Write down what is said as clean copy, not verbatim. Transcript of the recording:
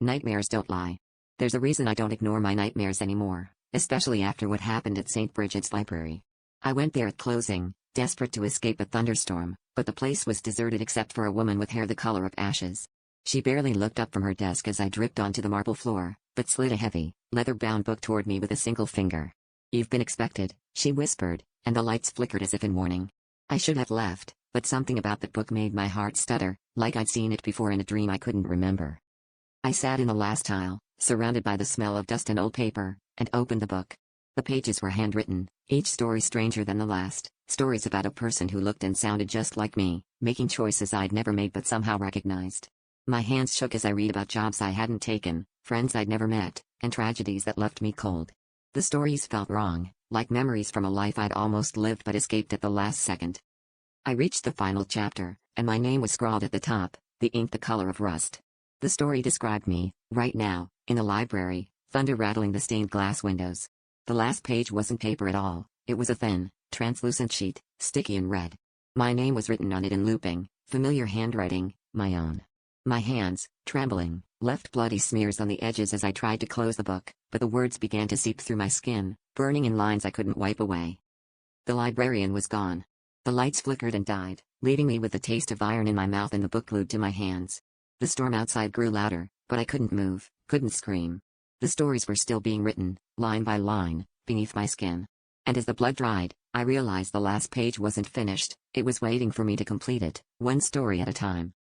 Nightmares don't lie. There's a reason I don't ignore my nightmares anymore, especially after what happened at St. Bridget's Library. I went there at closing, desperate to escape a thunderstorm, but the place was deserted except for a woman with hair the color of ashes. She barely looked up from her desk as I dripped onto the marble floor, but slid a heavy, leather-bound book toward me with a single finger. "You've been expected," she whispered, and the lights flickered as if in warning. I should have left, but something about that book made my heart stutter, like I'd seen it before in a dream I couldn't remember. I sat in the last aisle, surrounded by the smell of dust and old paper, and opened the book. The pages were handwritten, each story stranger than the last, stories about a person who looked and sounded just like me, making choices I'd never made but somehow recognized. My hands shook as I read about jobs I hadn't taken, friends I'd never met, and tragedies that left me cold. The stories felt wrong, like memories from a life I'd almost lived but escaped at the last second. I reached the final chapter, and my name was scrawled at the top, the ink the color of rust. The story described me, right now, in the library, thunder rattling the stained glass windows. The last page wasn't paper at all, it was a thin, translucent sheet, sticky and red. My name was written on it in looping, familiar handwriting, my own. My hands, trembling, left bloody smears on the edges as I tried to close the book, but the words began to seep through my skin, burning in lines I couldn't wipe away. The librarian was gone. The lights flickered and died, leaving me with the taste of iron in my mouth and the book glued to my hands. The storm outside grew louder, but I couldn't move, couldn't scream. The stories were still being written, line by line, beneath my skin. And as the blood dried, I realized the last page wasn't finished, it was waiting for me to complete it, one story at a time.